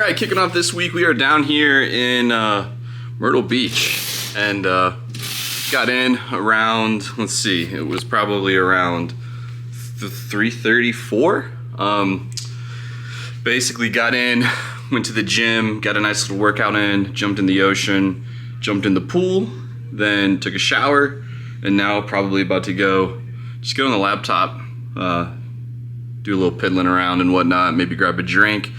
All right, kicking off this week, we are down here in Myrtle Beach, and got in around, let's see, it was probably around 3:34. Basically got in, went to the gym, got a nice little workout in, jumped in the ocean, jumped in the pool, then took a shower, and now probably about to just go on the laptop, do a little piddling around and whatnot, maybe grab a drink.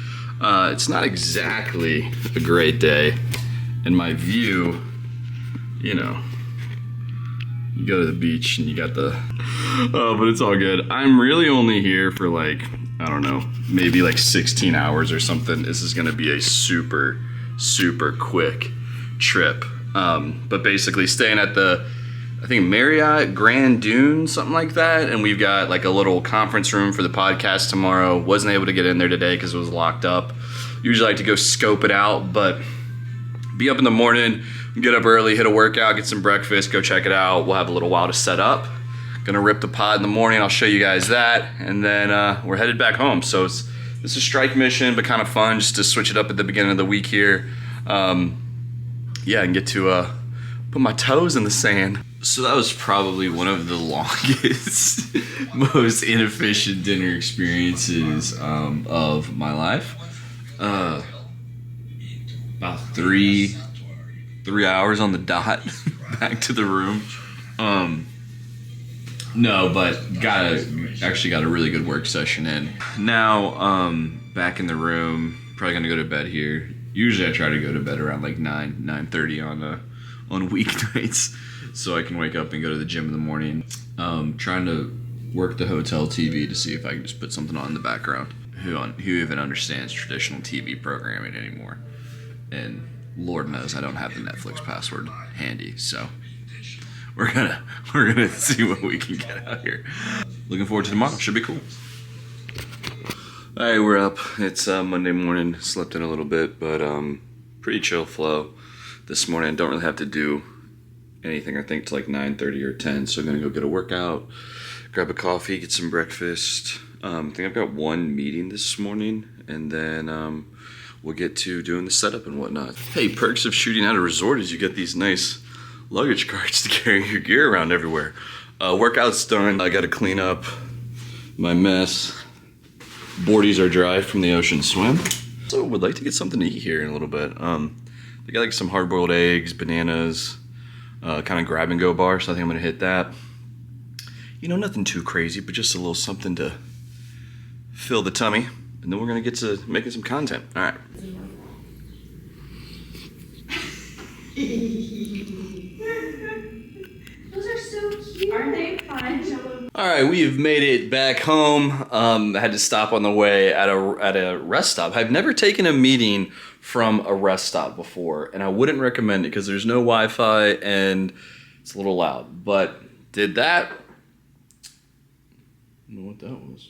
It's not exactly a great day, and my view, you know, you go to the beach and you got but it's all good. I'm really only here for like, I don't know, maybe like 16 hours or something. This is gonna be a super, super quick trip. But basically staying at I think Marriott Grand Dune, something like that. And we've got like a little conference room for the podcast tomorrow. Wasn't able to get in there today because it was locked up. Usually I like to go scope it out, but be up in the morning, get up early, hit a workout, get some breakfast, go check it out. We'll have a little while to set up. Gonna rip the pod in the morning. I'll show you guys that. And then we're headed back home. So this is a strike mission, but kind of fun just to switch it up at the beginning of the week here. Yeah, and get to put my toes in the sand. So that was probably one of the longest, most inefficient dinner experiences of my life. About three hours on the dot back to the room. No, but actually got a really good work session in. Now, back in the room, probably gonna go to bed here. Usually I try to go to bed around like 9:30 on weeknights, so I can wake up and go to the gym in the morning. Trying to work the hotel TV to see if I can just put something on in the background. Who even understands traditional TV programming anymore? And Lord knows I don't have the Netflix password handy, so we're gonna see what we can get out here. Looking forward to tomorrow. Should be cool. All right, we're up. It's Monday morning. Slept in a little bit, but pretty chill flow this morning. Don't really have to do anything, I think, till like 9:30 or 10. So I'm gonna go get a workout, grab a coffee, get some breakfast. I think I've got one meeting this morning, and then we'll get to doing the setup and whatnot. Hey, perks of shooting at a resort is you get these nice luggage carts to carry your gear around everywhere. Workout's done. I gotta clean up my mess. Boardies are dry from the ocean swim. So would like to get something to eat here in a little bit. They got like some hard-boiled eggs, bananas, kind of grab-and-go bar, so I think I'm gonna hit that. You know, nothing too crazy, but just a little something to fill the tummy, and then we're gonna get to making some content. All right. Those are so cute. Aren't they fun? All right, we have made it back home. I had to stop on the way at a rest stop. I've never taken a meeting from a rest stop before, and I wouldn't recommend it because there's no Wi-Fi and it's a little loud. But did that. I don't know what that was.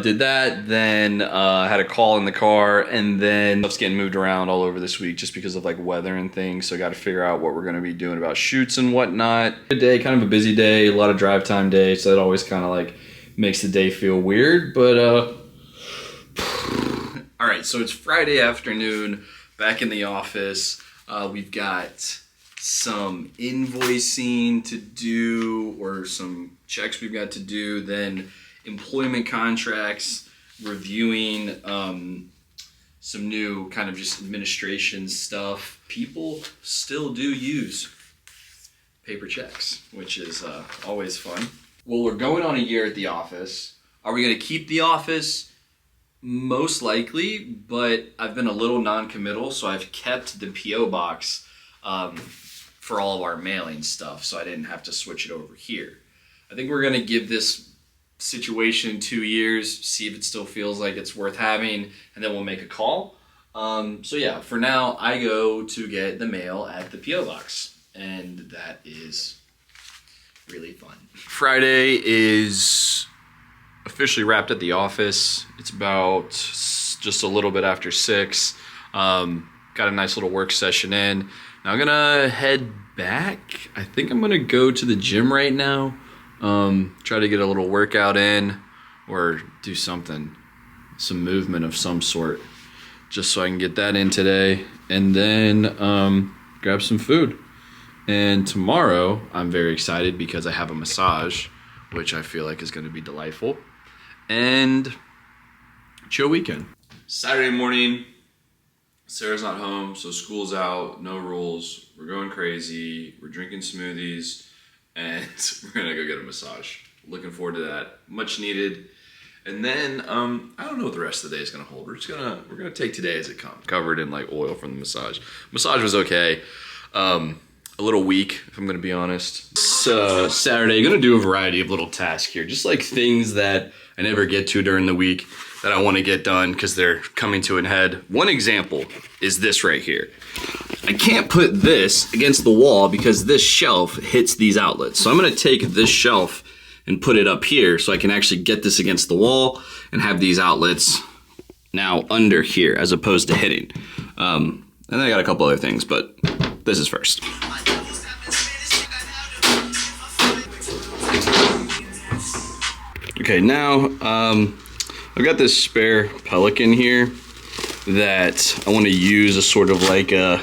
Did that, then had a call in the car, and then stuff's getting moved around all over this week just because of like weather and things. So I got to figure out what we're going to be doing about shoots and whatnot. Good day, kind of a busy day, a lot of drive time day, so that always kind of like makes the day feel weird. But all right, so it's Friday afternoon, back in the office. We've got some invoicing to do, or some checks we've got to do, then employment contracts, reviewing some new kind of just administration stuff. People still do use paper checks, which is always fun. Well, we're going on a year at the office. Are we going to keep the office? Most likely, but I've been a little non-committal, so I've kept the P.O. box for all of our mailing stuff, so I didn't have to switch it over here. I think we're going to give this situation 2 years, see if it still feels like it's worth having, and then we'll make a call. So yeah, for now, I go to get the mail at the P.O. box, and that is really fun. Friday is officially wrapped at the office. It's about just a little bit after 6. Got a nice little work session in. Now I'm gonna head back. I think I'm gonna go to the gym right now. Try to get a little workout in, or do something, some movement of some sort. just so I can get that in today, and then grab some food. And tomorrow, I'm very excited because I have a massage, which I feel like is going to be delightful. And chill weekend. Saturday morning, Sarah's not home, so school's out, no rules. We're going crazy. We're drinking smoothies, and we're gonna go get a massage. Looking forward to that. Much needed. And then I don't know what the rest of the day is gonna hold. We're gonna take today as it comes. Covered in like oil from the massage. Massage was okay. A little weak, if I'm gonna be honest. So Saturday, gonna do a variety of little tasks here, just like things that I never get to during the week that I want to get done because they're coming to an head. One example is this right here. I can't put this against the wall because this shelf hits these outlets. So I'm gonna take this shelf and put it up here so I can actually get this against the wall and have these outlets now under here as opposed to hitting. And then I got a couple other things, but this is first. Okay, now I've got this spare Pelican here that I want to use as sort of like a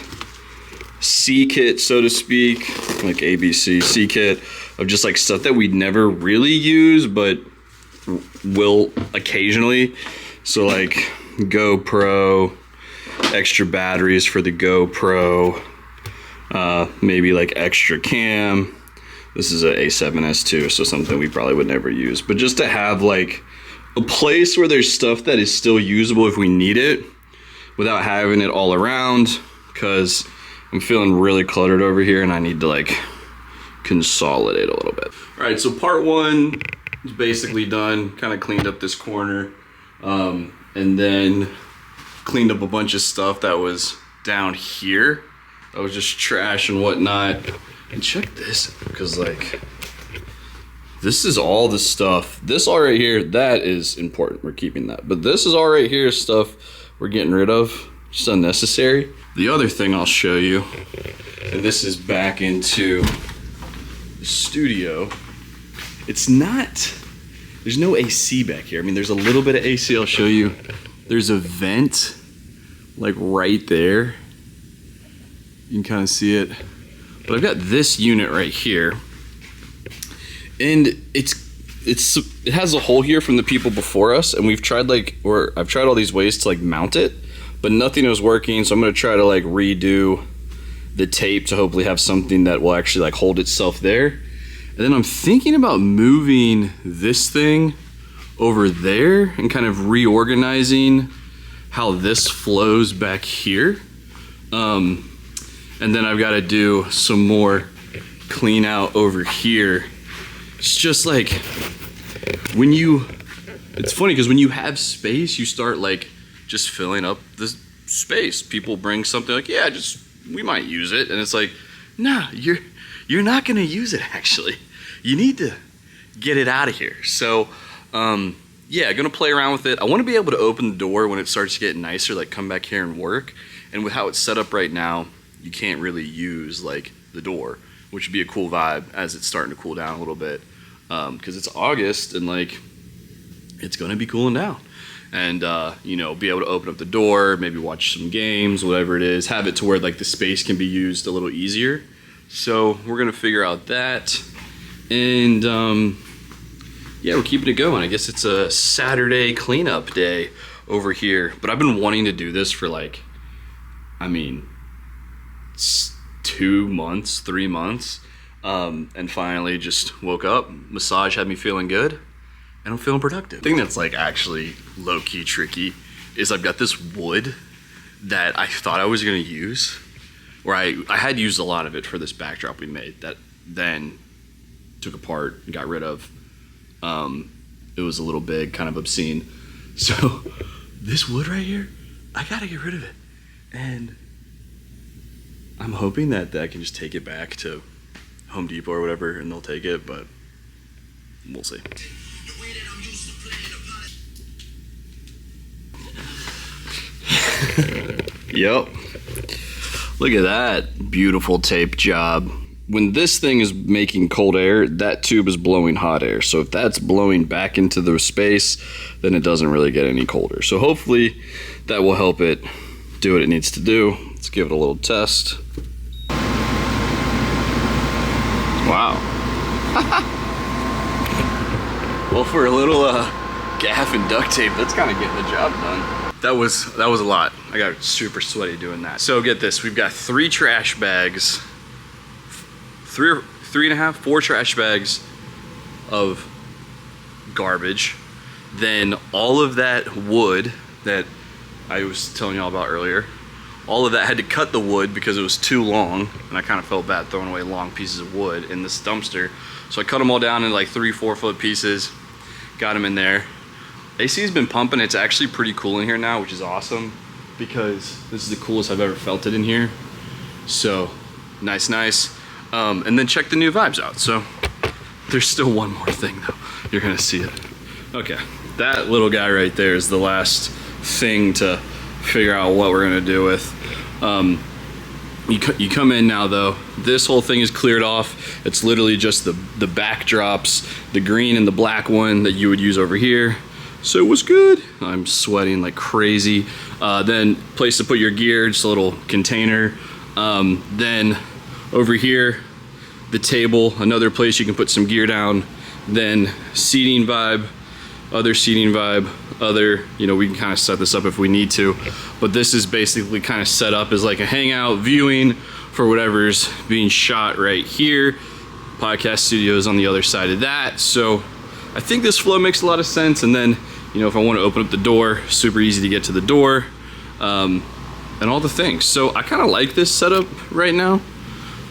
C kit, so to speak, like ABC C kit of just like stuff that we'd never really use but will occasionally. So like GoPro, extra batteries for the GoPro, maybe like extra cam. This is a A7S II, so something we probably would never use. But just to have like a place where there's stuff that is still usable if we need it without having it all around, because I'm feeling really cluttered over here and I need to like consolidate a little bit. All right, so part one is basically done. Kind of cleaned up this corner and then cleaned up a bunch of stuff that was down here. I was just trash and whatnot. And check this, because like, this is all the stuff. This all right here, that is important. We're keeping that. But this is all right here stuff we're getting rid of. Just unnecessary. The other thing I'll show you, and this is back into the studio. It's not, there's no AC back here. I mean, there's a little bit of AC. I'll show you. There's a vent like right there. You can kind of see it. But I've got this unit right here, and it has a hole here from the people before us, and I've tried all these ways to like mount it, but nothing was working. So I'm gonna try to like redo the tape to hopefully have something that will actually like hold itself there. And then I'm thinking about moving this thing over there and kind of reorganizing how this flows back here. And then I've got to do some more clean out over here. It's just like it's funny because when you have space, you start like just filling up the space. People bring something like, yeah, we might use it. And it's like, nah, you're not gonna use it actually. You need to get it out of here. So yeah, gonna play around with it. I wanna be able to open the door when it starts to get nicer, like come back here and work. And with how it's set up right now, you can't really use like the door, which would be a cool vibe as it's starting to cool down a little bit, because it's August and like it's gonna be cooling down, and you know, be able to open up the door, maybe watch some games, whatever it is, have it to where like the space can be used a little easier. So we're gonna figure out that, and yeah, we're keeping it going. I guess it's a Saturday cleanup day over here, but I've been wanting to do this for like, I mean, 2 months, 3 months, and finally just woke up. Massage had me feeling good, and I'm feeling productive. The thing that's like actually low-key tricky is I've got this wood that I thought I was gonna use, or I had used a lot of it for this backdrop we made that then took apart and got rid of. It was a little big, kind of obscene. So this wood right here, I gotta get rid of it. And I'm hoping that I can just take it back to Home Depot or whatever and they'll take it, but we'll see. Yep. Look at that beautiful tape job. When this thing is making cold air, that tube is blowing hot air. So if that's blowing back into the space, then it doesn't really get any colder. So hopefully that will help it do what it needs to do. Let's give it a little test. Wow. Well, for a little gaff and duct tape, that's kind of getting the job done. That was a lot. I got super sweaty doing that. So get this, we've got 3 trash bags, 4 trash bags of garbage. Then all of that wood that I was telling y'all about earlier, all of that, had to cut the wood because it was too long, and I kind of felt bad throwing away long pieces of wood in this dumpster. So I cut them all down in like 3-4 foot pieces, got them in there. AC's been pumping. It's actually pretty cool in here now, which is awesome, because this is the coolest I've ever felt it in here. So nice. And then check the new vibes out. So there's still one more thing though. You're gonna see it. Okay, that little guy right there is the last thing to figure out what we're gonna do with. You come in now though, this whole thing is cleared off. It's literally just the backdrops, the green and the black one that you would use over here. So it was good. I'm sweating like crazy. Then place to put your gear, just a little container. Then over here, the table, another place you can put some gear down. Then seating vibe, other seating vibe, other, you know, we can kind of set this up if we need to, but this is basically kind of set up as like a hangout viewing for whatever's being shot right here. Podcast studio is on the other side of that. So I think this flow makes a lot of sense. And then, you know, if I want to open up the door, super easy to get to the door, and all the things. So I kind of like this setup right now.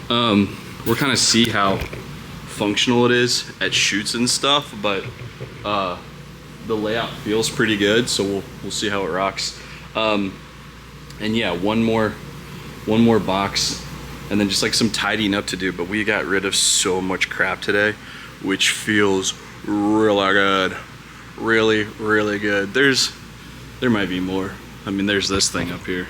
We'll kind of see how functional it is at shoots and stuff, but the layout feels pretty good, so we'll see how it rocks. And yeah, one more box, and then just like some tidying up to do. But we got rid of so much crap today, which feels really good, really good. There might be more. I mean, there's this thing up here.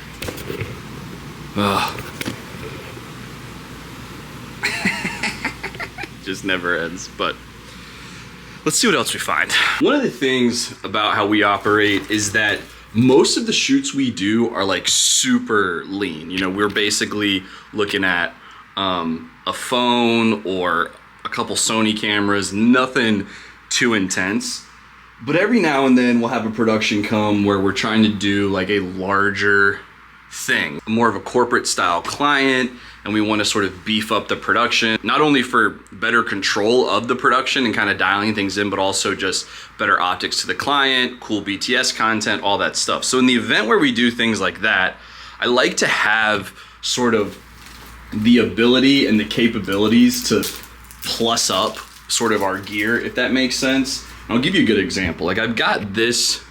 Just never ends. But let's see what else we find. One of the things about how we operate is that most of the shoots we do are like super lean. You know, we're basically looking at a phone or a couple Sony cameras, nothing too intense. But every now and then we'll have a production come where we're trying to do like a larger thing, more of a corporate style client, and we want to sort of beef up the production, not only for better control of the production and kind of dialing things in, but also just better optics to the client, cool BTS content, all that stuff. So in the event where we do things like that, I like to have sort of the ability and the capabilities to plus up sort of our gear, if that makes sense. I'll give you a good example. Like I've got this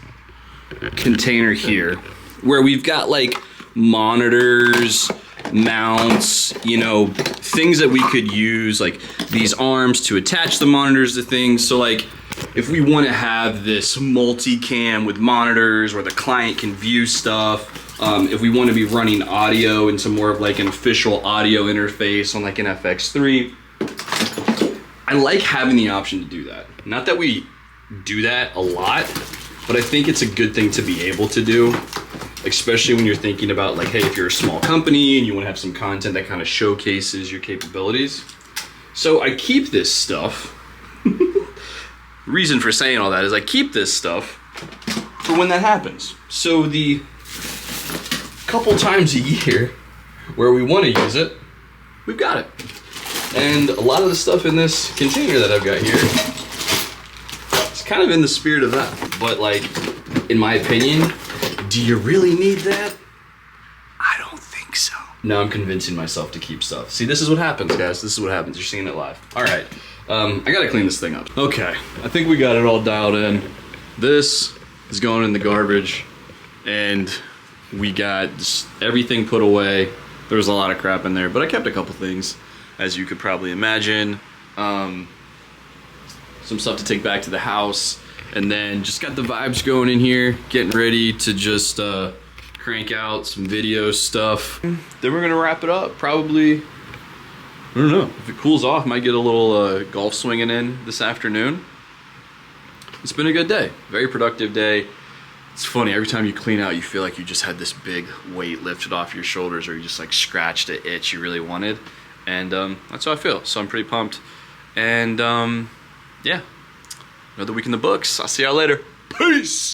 container here where we've got like monitors, mounts, you know, things that we could use, like these arms to attach the monitors to things. So like if we want to have this multicam with monitors where the client can view stuff, if we want to be running audio into more of like an official audio interface on like an FX3, I like having the option to do that. Not that we do that a lot, but I think it's a good thing to be able to do, especially when you're thinking about like, hey, if you're a small company and you want to have some content that kind of showcases your capabilities. So I keep this stuff. Reason for saying all that is I keep this stuff for when that happens. So the couple times a year where we want to use it, we've got it. And a lot of the stuff in this container that I've got here, it's kind of in the spirit of that. But like, in my opinion, do you really need that? I don't think so. Now I'm convincing myself to keep stuff. See, this is what happens, guys. This is what happens. You're seeing it live. All right, I gotta clean this thing up. Okay, I think we got it all dialed in. This is going in the garbage, and we got just everything put away. There was a lot of crap in there, but I kept a couple things, as you could probably imagine. Some stuff to take back to the house, and then just got the vibes going in here, getting ready to just crank out some video stuff. Then we're gonna wrap it up, probably, I don't know, if it cools off, might get a little golf swinging in this afternoon. It's been a good day, very productive day. It's funny, every time you clean out, you feel like you just had this big weight lifted off your shoulders, or you just like scratched an itch you really wanted. And that's how I feel, so I'm pretty pumped. And yeah, another week in the books. I'll see y'all later. Peace!